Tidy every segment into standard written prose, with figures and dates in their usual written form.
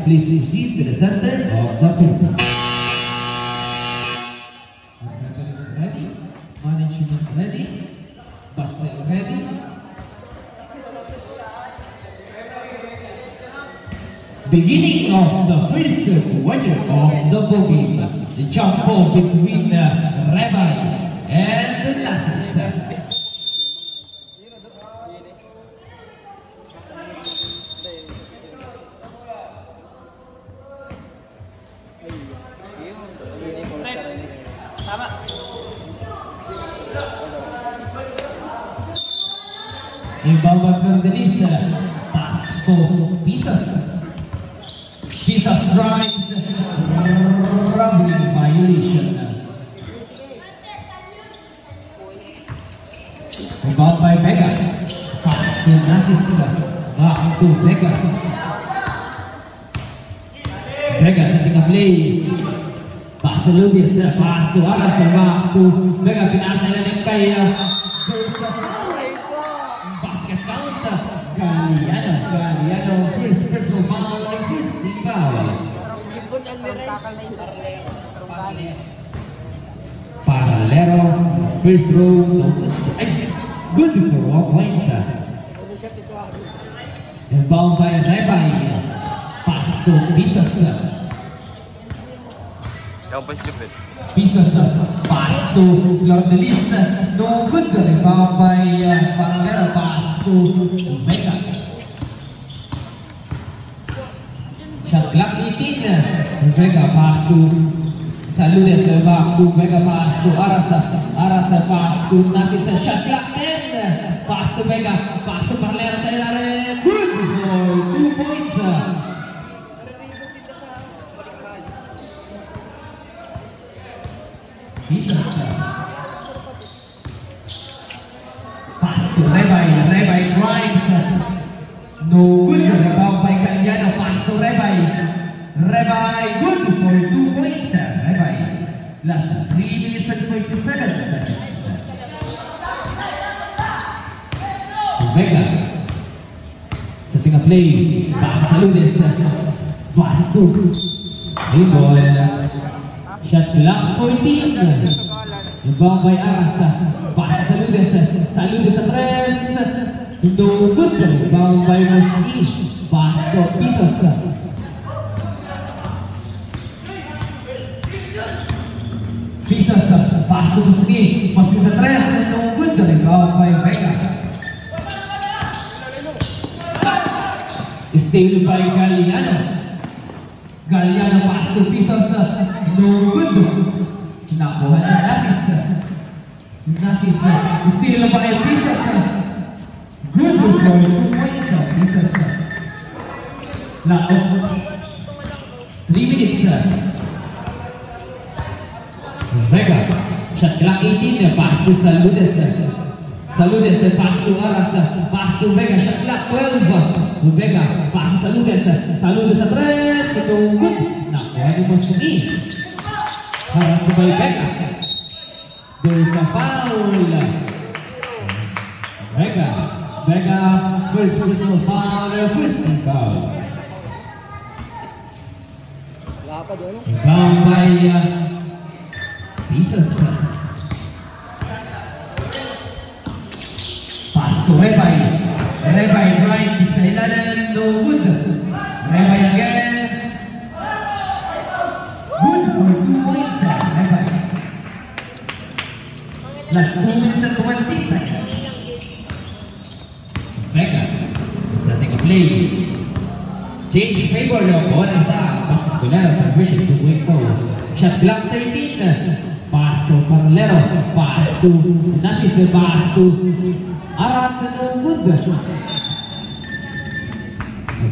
please proceed to the center of the field. Ready, management ready, Bastel ready. Beginning of the first quarter of the ball, the jump ball between Rabbi and Nassis. Inbound Fernandez, pass for Pisas. Pisas drives, rubbing violation. Inbound by Vega, pass to Nassis, back to Vega. Vega setting a play. Pass to Lubias, pass to Aras, back to Vega, pinasa na kay basket count. Galiano, first personal foul, and first team foul. Paralero, first row, good for 1 point. Inbound by Rabbi, pass to Pisas. Pisas, pass to Lordelis, no good. Inbound by Paralero, pass to Vega. Shot clock 18. Vega pass to Saludes, back to Vega pass to Arasa. Arasa pass to Nassis. Shot clock 10. Pass to Vega, pass to Paralero sa ilalim. Good for 2 points. Pisas. Pass to Rabbi. Rabbi drives. No good. Rebound by Galiano. Pass to Rabbi. Rabbi good for 2 points. Rabbi. Last 3 minutes and 27 seconds. Vega. Setting a play. Pass Saludes. Pass to ball. Shot clock 14. Rebound by Arasa. Pass Saludes. Saludes sa press. No good. Rebound by Moski. Pass to Pisas. Pisas. Pass to Moski. Moski sa press. No good. Rebound by Vega. Steal by Galiano. Galiano pass to Pisas. No good. Nakuha ni Nassis. Nassis. Steal by Pisas. Good for 2 points. Pisas. Lack of 3 minutes. Vega. Shot clock 18. Pass to Saludes. Saludes pass to Aras. Pass to Vega. Shot clock 12. Vega pass to Saludes. Saludes sa press. No good. Nakuha ni Moski. Aras by Vega. There's a foul. Vega. Vega first personal foul. First team foul. Inbound by Pisas. Pass to Rabbi. Rabbi right sa ilalim. No good. Rabbi again. Good for 2 points. Rabbi. Last 2 minutes and 20 seconds. Vega setting a play. Change favor ng bola sa Basketbolero sa version 2.4. Shot clock 13. Pass to Paralero. Pass to Nassis. Pass to Aras. No good.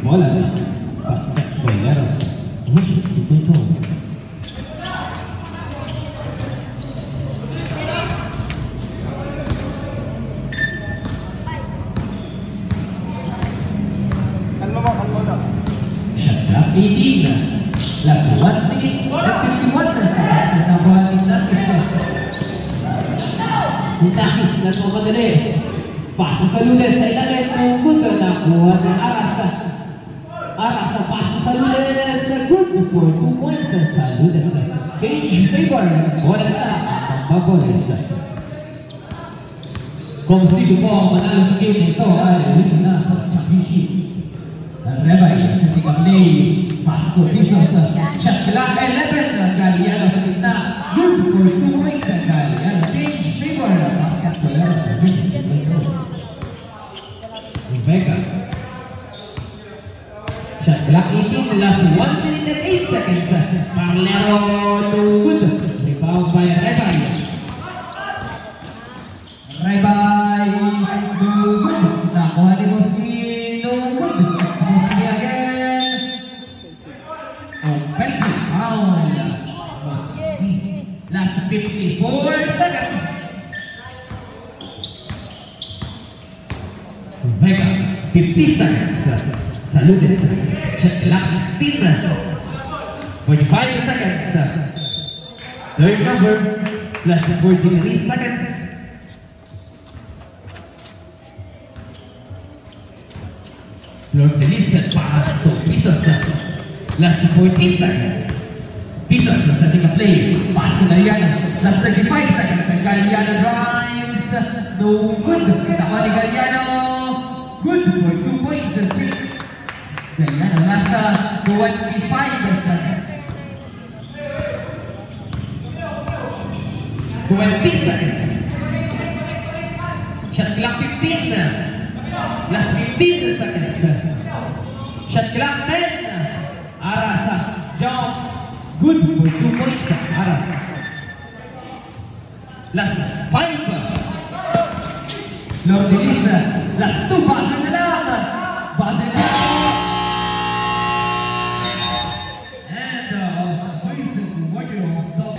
Bola Basketbolero sa version 2.4. Shot 18. Last 1 minute and 51 seconds. Nakuha ni Nassis. Nassis nagmamadali. Pasa sa Ludes sa ilalim. Good. Nakuha ni Aras. Aras pass sa Saludes. good for 2 points. Saludes. Change favor. Bola sa Papoles. Kung sino po ang manalo sa game ito ay win na sa championship. Rebay sa tika-play. Pass to Pisos. Shot clock 11. Galliano sa gitna. Good for 2 points. Galliano. Change favor. Basket player. Vega. Shot clock 18. Last 1 minute and 8 seconds. Parlero to good. Rebound by Rebay. Rebay to good. Nakuha ni Moski to good. Moski again. Offensive foul. Last 54 seconds. Vega, 50 seconds. Saludes. Shot clock 16. 45 seconds. Third number. Plus 43 seconds. Lord Delisa pass to Pisos. Last 40 seconds. Pisos setting a play. Pass to Galliano. Last 35 seconds. Galliano drives. No good. Tawa ni Galliano. Good for 2 points. Galliano last 25 seconds. 20 seconds. Shot clock 15. Last 15 seconds. Shot clock 10. Aras. Jump. Good for 2 points. Aras. Last 5. Lord Delisa. Last 2. Basa na lang. Basa na lang. And first quarter of the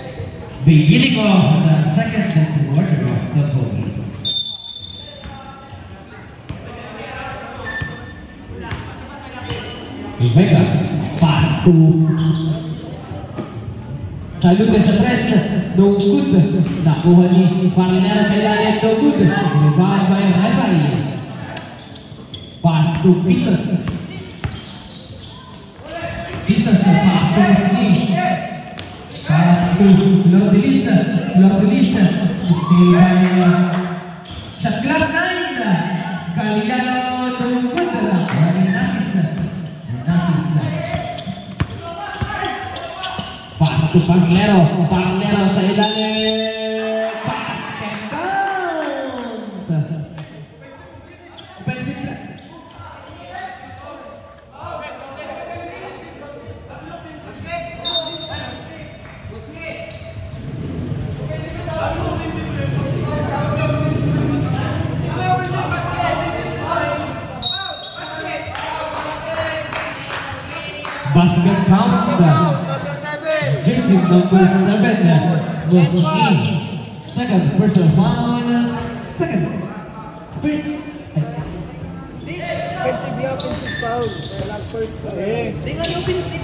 beginning of the second quarter of the ball. Vega, pass to Saludes sa press, no good. Nakuha ni Parlinera sa ilalim, no good. Rebound by Rebay. Pass to Pisos. Pisos pass to Moski. Pass to Lodelisa. Lodelisa. Stay by shot clock 9. Galliano, no good. Pass to Parlero. Parlero sa ilalim. Basket count. Offensive. Basket count. Jersey number 7 was in. Second personal foul. Second. Offensive foul. Walang first foul. Tingnan yung offensive.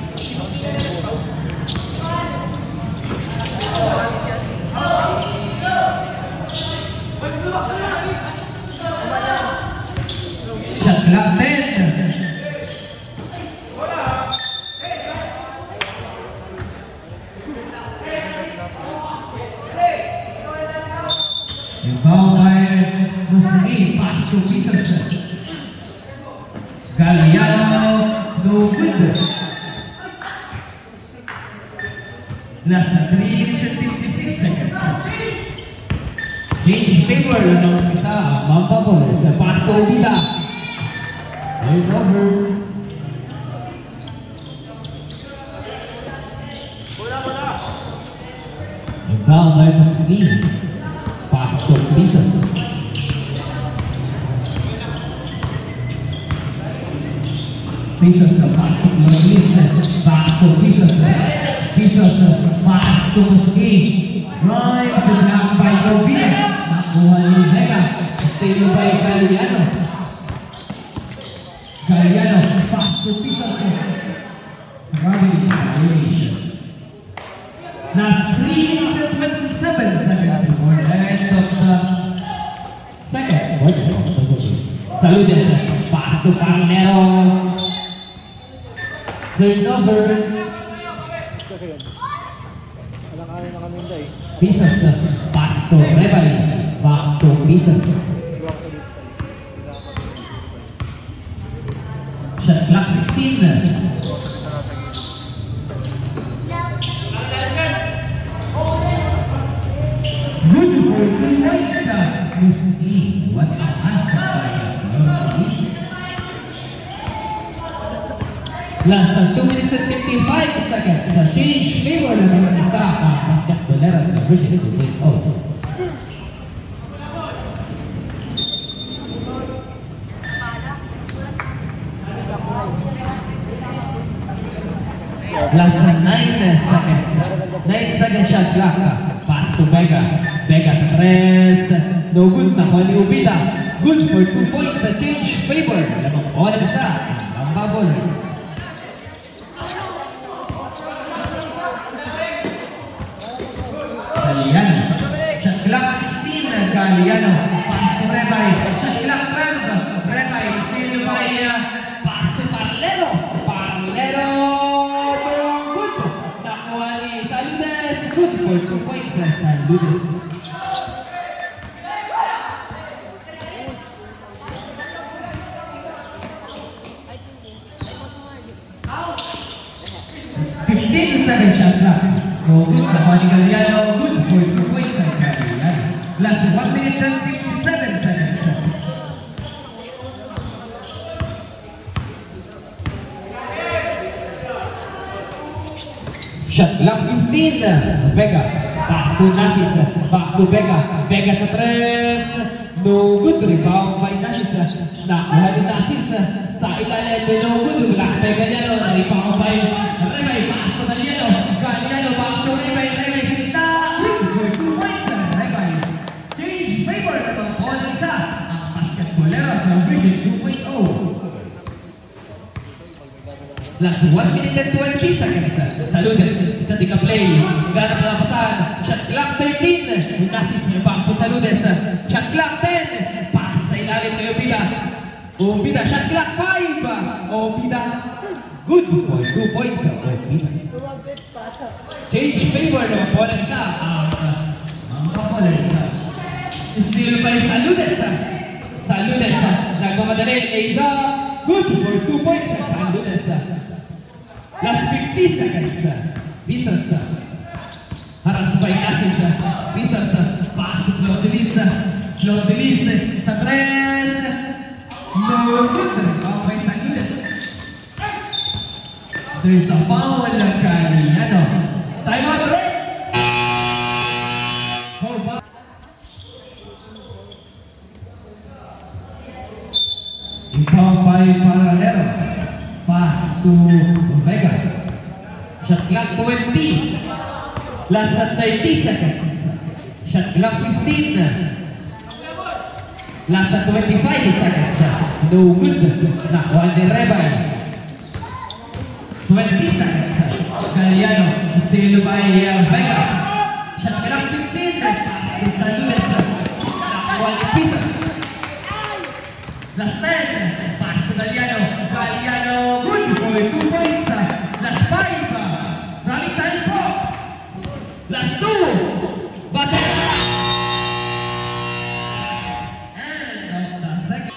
Shot clock 10. Pass to Pisos. Galliano, no good. Last 3 minutes and 56 seconds. Change favor ng isa, Mount Papoles. Pass to Odita. Right over. Rebound by Moski. Pass to Pisos. Pisos pass to Lodelisa. Back to Pisos. Pisos pass to Moski. Right to block by Gobina. Nakuha ni Vega. Stay by Galliano. Galliano pass to Pisos. Robin violation. Last 3 minutes and 27 seconds before the end of the second quarter. Saludes. Pass to Parlero. Turnover. Kasi yun. Walang ayaw na kami eh. Pisas. Pass to Rebay. Back to Pisas. Iwan ko sa dito. Shot clock 16. Good for 2 points. What a pass by Northeast. Last 2 minutes and 55 seconds. Change favor na naman isa ang basketballera sa Virgin to take out. Last 9 seconds. 9 seconds shot clock. Pass to Vega. Vega sa 3. No good na Juan Ubida. Good for 2 points. Change favor. Lamang oras sa ang babol. Galiano. Shot clock 16. Galiano. Pass to Rebay. Shot clock 12. Rebay. Still by pass to Parlero. Parlero. Good. Nakuha ni Saludes. Good for 2 points. Saludes. Second shot clock. Nakuha ni Galiano. Good for 2 points sa Galiano. Last 1 minute and 57 seconds. Shot clock 15. Vega. Pass to Nasis. Back to Vega. Vega sa 3. No good. Rebound by Nasis. Nakuha ni Nasis. Sa ilalim. No good. Black by Galiano. Rebound by Rebay. Pass to Galiano. Galiano back to Rebay. Rebay sinta. Good for 2 points. Rebay. Change favor. Itong all isa. Ang basketballera sa Virgin 2.0. Last 1 minute and 20 seconds. Saludes. Static play. Ganap na pasan. Shot clock 13. Nasis back to Saludes. Shot clock 10. Pass sa ilalim ni Ubida. Ubida. Shot clock 5. Ubida. Good for 2 points. Ubida. Change favor ng opponent sa ang opponent sa still by Saludes. Saludes. Nagmamadali. Isa. Good for 2 points. Saludes. Last 50 seconds. Pisas. Haras by Nasis. Pisas. Pass to Slaudelis. Slaudelis. Sa 3. No good. Rebound by Saludes. There's a foul na Galiano. Time out ulit. Hold back. Ikaw by Paralero. Pass to Vega. Shot clock 20. Last 30 seconds. Shot clock 15. Last 25 seconds. No good. Nakuha ni Rebay. 20 seconds. Galiano. Still by Vega. Shot clock 15. Saludes. Nakuha ni Pisa. Last 10. Pass to Galiano. Galiano. Good for 2 points. Last 5. Running time po. Last 2. Basket. And the second.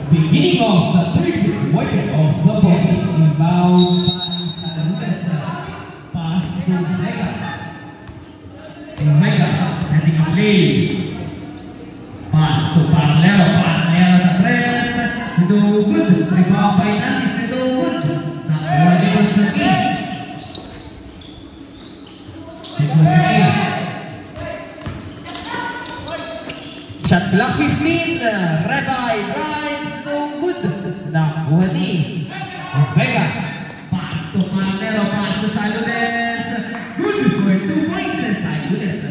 Beginning of the third quarter of the ball. Inbound by Saludes. Pass to Vega. Vega setting a play. Pass to Parlero. Parlero sa 3. No good. Rebound by Nasis. No good. Nakuha ni Konstantin. Shot clock 15. Rebay drives. No good. Nakuha ni Vega. Pass to Parlero. Pass to Saludes. Good for 2 points. Saludes.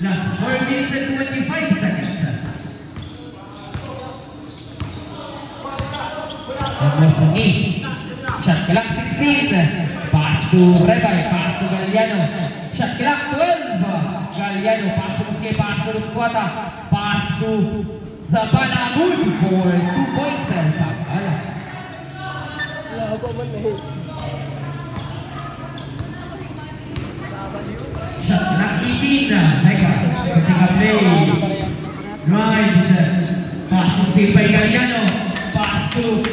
Last 4 minutes and 25 seconds. Shot clock 16. Pass to Rebay. Pass to Galiano. Shot clock 12. Galliano, pass to Busquets, pass to Rusquata, pass to Zabala, good for 2 points. Zabala. Shot clock 18. Vega, setting up play. Drives. Pass to steal by Galliano. Pass to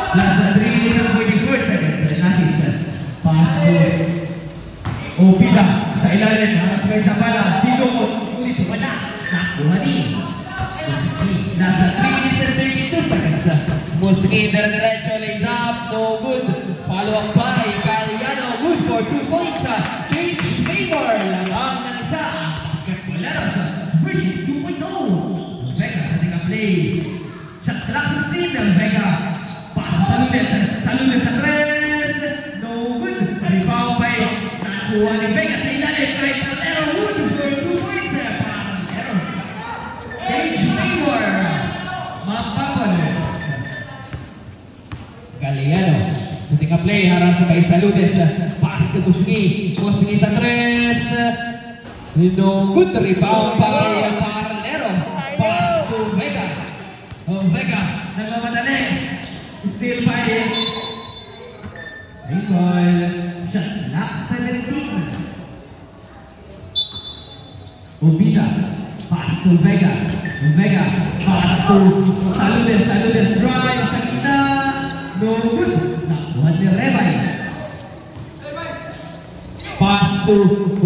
Nasa 3 minutes and 44 seconds. Natin pass to Opida sa ilalim. Harap kayo sa bala. Dito mo. Ulit wala. Nakuha ni nasa 3 minutes and 32 seconds. Busquets diretso. Lays up. No good. Follow up by Galliano. Good for 2 points. Change favor. Lang na sa basketballeros. Versus 2.0. Vega setting up play. Shot clock 16. Vega. Saludes sa 3. No good. Rebound by nakuha ni Vega sa ilalim. Right Palero. Good for 2 points. Palero. Change favor. Mapapalos. Galliano. Setting up play. Harap kay Saludes. Pass to Busquets. Busquets sa 3. No good. Rebound by Palero. Pass to Vega. Vega. Nagmamadali. Still fighting. Single. Shot clock 17. Opida. Pass to Vega. Vega. Pass to Saludes. Saludes drive sa gitna. No good. Nakuha ni Rebay. Pass to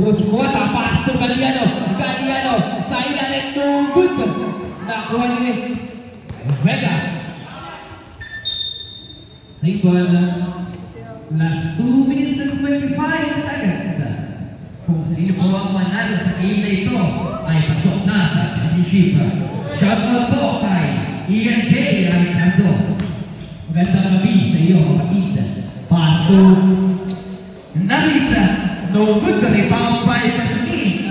Rusquata. Pass to Galliano. Galliano. Sa ilalim. No good. Nakuha ni Vega. Single. Last 2 minutes and 25 seconds. Kung sino po ang manalo sa game na ito ay pasok na sa championship. Shoutout po kay Ian J. Ricardo. Magandang gabi sa iyo kapatid. Pass to Nasis. No good. Rebound by Busquets.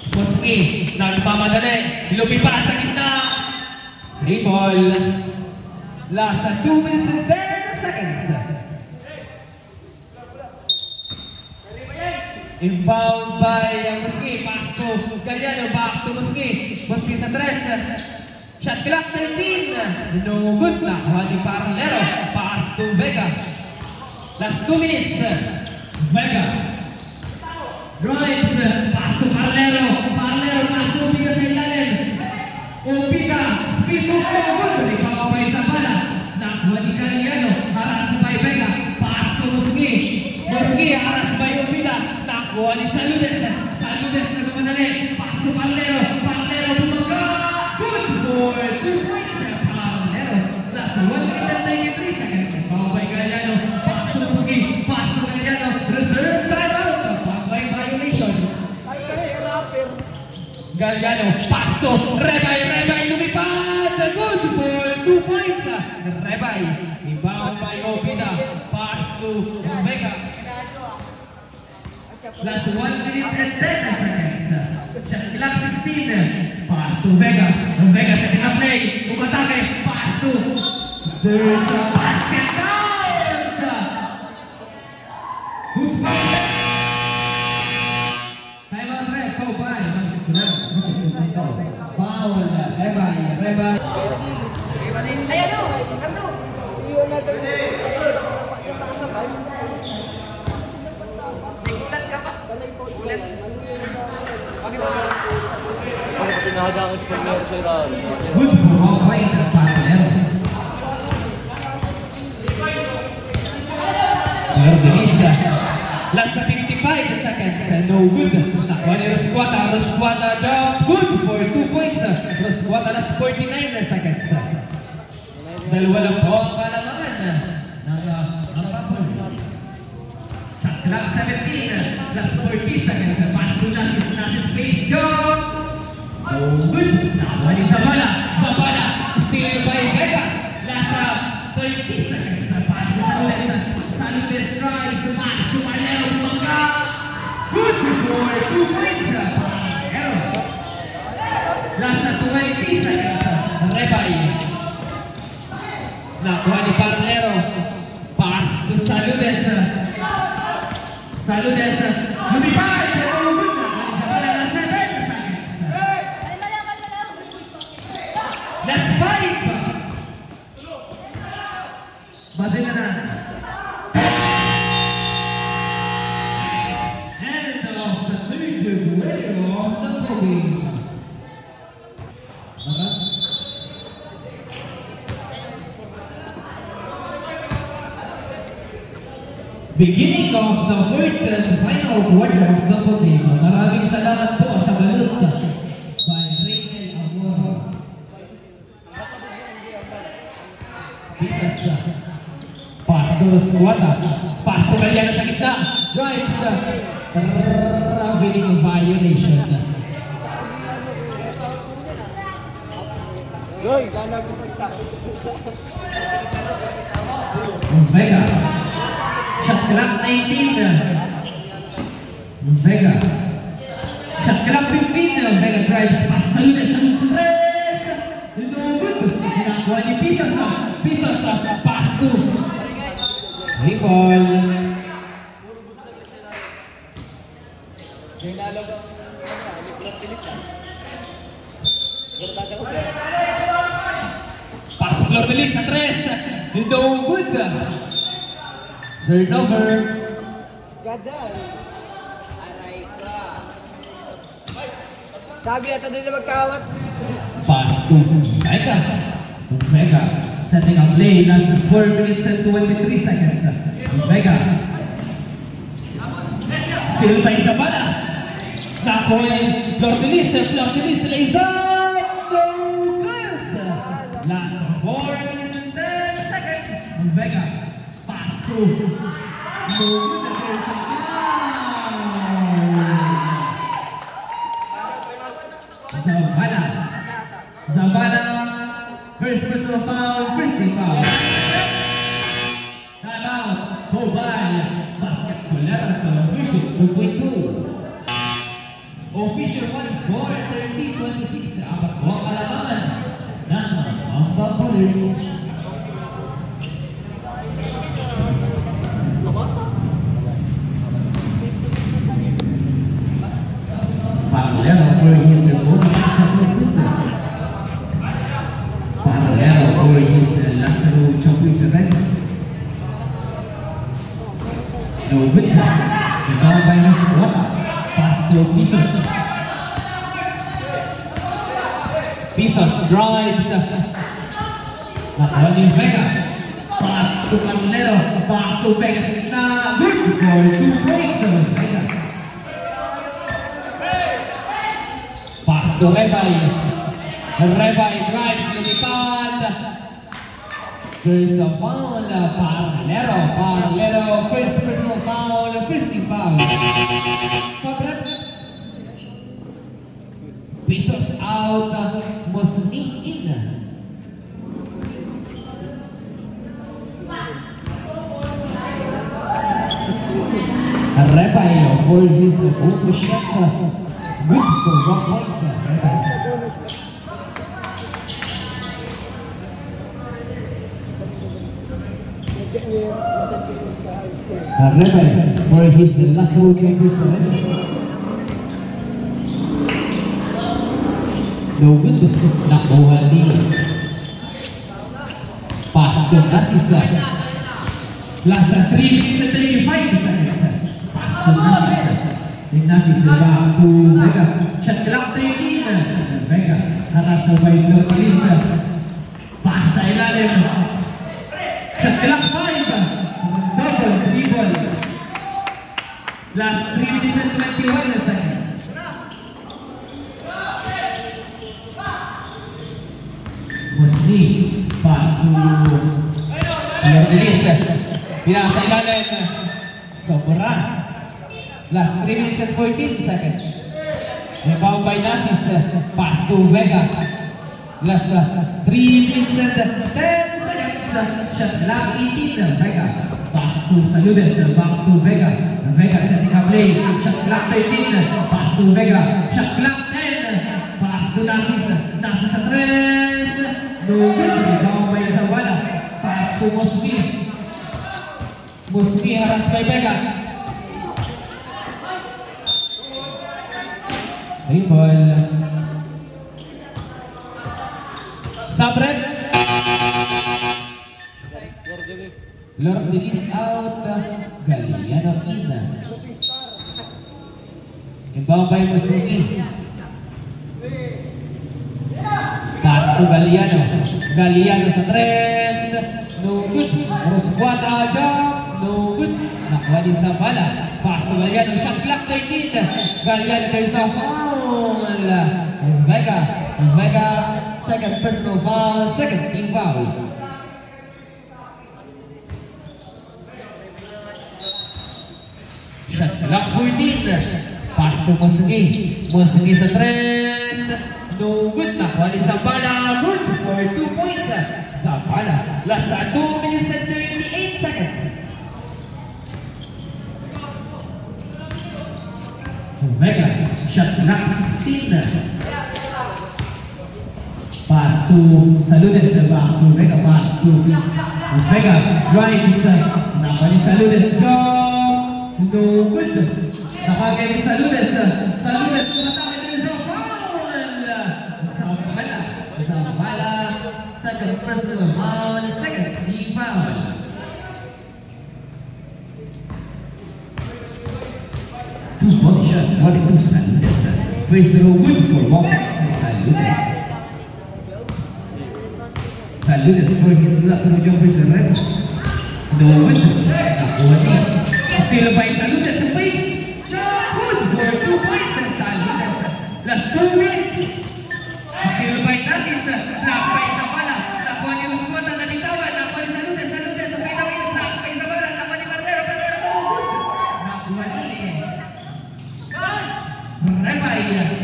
Busquets nagmamadali. Lumipas sa gitna. Single. Last 2 minutes and 10 seconds. Inbound by Busquets. Pass to Galliano. Back to Busquets. Busquets sa 3. Shot clock 17. No good. Nakuha ni Palero. Pass to Vega. Last 2 minutes. Vega. Drives. Pass to Palero. Palero. Pass to Opida sa ilalim. Opida. Speed move. No good. Rebound by Zabala. Nakuha ni Galliano. Haras by Vega. Pass to Busquets. Busquets. Haras by Opida. Nakuha ni Saludes. Saludes na gumadali. Pass to Palero. Palero bumaga. Good for 2 points. Palero. Last 1 minute and 93 seconds. Rebound by Galliano. Pass to Busquets. Pass to Galliano. Reserve timeout. Back by violation. Galliano. Pass to Rebay. Rebay lumipad. Good for 2 points. Rebay. Rebound by Opida. Pass to Vega. Last 1 minute and 10 seconds. Shot clock 16. Pass to Vega. Vega setting up play. Umatake. Pass to. There's a basket down. Who's back? Time out ref. Foul by. Foul. Rebay. Rebay. Ayan o! Kanto! Iwan natin yung sabay. Nagulat ka pa? Gulat. Bakit mo? Ano ka pinahadakot sa mga sa Iran? Good for point ng Palero. Organiza. Last 55 seconds. No good. Nakuha ni Rusquata. Rusquata jump. Good for 2 points. Rusquata last 49 seconds. Dalawa lang po ang kalamangan ng Pampon. Shot clock 17. Last 40 seconds. Pass to Nasis. Nasis space go. No good. Nakuha ni Zabala. Zabala. Steal by Vega. Last 30 seconds. Pass to Saludes. Saludes tries. Pass to Palero. Bumangga. Good for 2 points. Palero. Last 20 seconds. Nakuha ni Parnero. Pass to Saludes. Saludes. Lumipad! Let's fight! Badil na. End of the third quarter of the game. Beginning of the fourth and final quarter of the game. Maraming salamat po sa balut by Rachel Amor. Pass to Squata. Pass to Mariana sa gitna. Drives. Winning violation. Goy, lalag ko pagsak. Vega. Shot clock 19. Vega. Shot clock 15. Vega drives. Pass sa Lunes. Tres. Nakuha ni Pisos. Pisos. Pass to Ricol. Pass to Flor de Lis. Tres. Good. Turnover. Gadal. Aray ka. Sabi natin din na magkawat. Pass to Vega. Vega setting up play. Last 4 minutes and 23 seconds. Vega. Still pa isa pala. Nakuha Flor de Lis. Flor de Lis lays up. So good. Last 4 minutes and 10 seconds. Vega. Pass to Zavala. First personal foul. Christy foul. Time out. Mobile. Basketballera sa official 2.2. Official one score 30-26. Apat po ang kalamangan ng mga Police. Parallelo for his Parallelo for his Lazaro Chapuis event. No good. Now by Naswata. Pass to Pisos. Pisos drives. Nakuha ni Vega. Pass to Carnero. Back to Vega. Good for 2 points. Vega. Pass to Rebay. Rebay drives. Lumipad. There's a foul. Parallelo. Parallelo. First personal foul. Christy foul. Sobrat. Pisos out. Mosnik in. Rebay for his open shot. Good for 1 point. Rebay for his last goal chambers. No good. Nakuha ni pass to Nasisa. Last 3 minutes and 35 seconds. Pass to Nasisa. Nasisa back to Vega. Shot clock 13. Vega nakasabay to Lisa. Pass sa ilalim. Shot clock 5. Double dribble. Last 3 minutes and 21 seconds. Mosni pass to Lordelis. Pinasa ilalim. Sobra. Last 3 minutes and 14 seconds. Rebound by Natis. Pass to Vega. Last 3 minutes and 10 seconds. Shot clock 18. Vega. Pass to Saludes. Back to Vega. Vega setting up play. Shot clock 13. Pass to Vega. Shot clock 10. Pass to Nasis. Nasis sa 3. No good. Rebound by Zavala. Pass to Mosby. Mosby harass by Vega. Ball. Sabret. Lord Dennis out. Galiano in. Inbound by Mosby. Pass to Galiano. Galiano sa tres. No good. Rosquata jump. No good. Nakuha din sa bala. Pass to Galiano. Shot clock 13. Galiano kayo sa foul. Vega. Second personal foul. Second team foul. Shot clock 14. Pass to Mosby. Mosby sa tres. No good. Nakuha din sa bala. Good for 2 points. Sa bala. Last 2 minutes and 38 seconds. Vega. Shot clock 16. Pass to Saludes. Back to Vega. Pass to Vega. Drives. Nakuha din Saludes. Go. No good. Nakuha din Saludes. Saludes. Matake din sa foul. Zabala, second personal foul, second team foul. Two body shot, 42 Saludes. Free throw good for Mocha Saludes. Saludes for his last jumper sa red. No good. Nakuha din. Still by Saludes sa face. Good for 2 points. Saludes. Last 2 minutes. Still by Nasis, nakapay sa pala, nakuha ni Rosquata na bitawan, nakuha ni Saludes sa pinawin, nakapay sa pala, nakuha ni Marlero, pero nakuha ni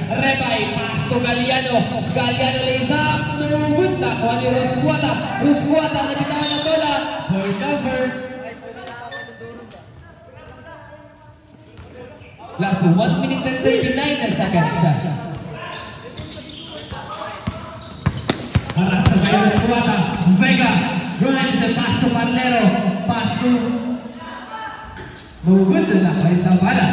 Rebay, pass to Galiano lays up, no good, nakuha ni Rosquata na bitawan ng bola, for cover. Last 1 minute and 39 seconds. Vega runs the pass to Marlero. Pass to no good na kay sa bala.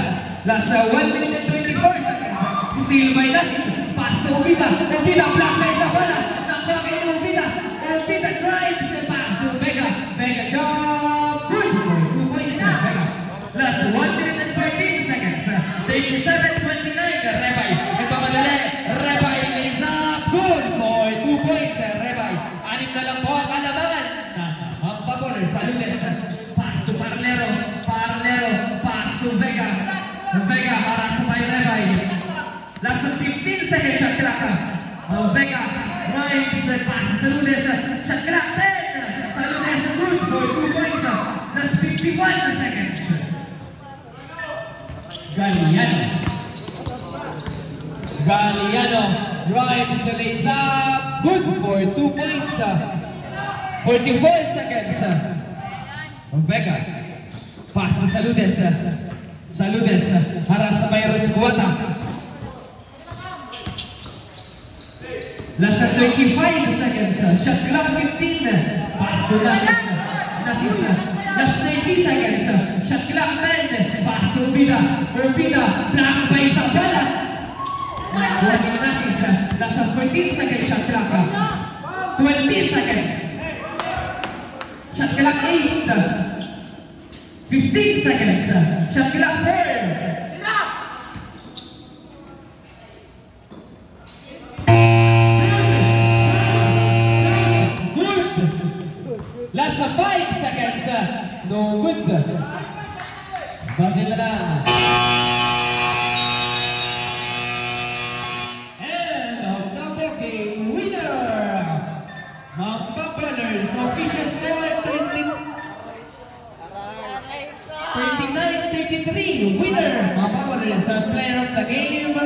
Last 1 minute and 24 seconds. Steal by Nasis. Pass to Obida. Obida block kay sa bala. Nakuha kay Obida. Obida drives the pass to Vega. Vega jump. Good for 2 points. Vega. Last 1 minute and 13 seconds. 37-29. Rebay. Ito madali. Rebay lays up. Good for 2 points. Rebay. Anim na lang po ang kalabangan. Ang pabor, Saludes. Pass to Parlero. Pass to Vega. Vega para sa may Rebay. Last 15 seconds shot clock. Vega drives. Pass to Saludes. Shot clock 10. Saludes good for 2 points. Last 51 seconds. Galiano drives the lays up. Good for 2 points. 44 seconds. Vega. Pass to Saludes. Haras sa may Rosquata. Last 25 seconds. Shot clock 15. Pass to Nasis. Last 90 seconds. Shot clock 10. Pass to Obida. Block by Isabella. Nakuha ni Nasis. Last 14 seconds. Shot clock 20 seconds. Shot clock 8. 15 seconds. Shot clock 4. Last 5 seconds. No good. Buzzer na lang. And the booking winner. Mamba Ballers. Official score 39-33. Winner. Mamba Ballers. Player of the game.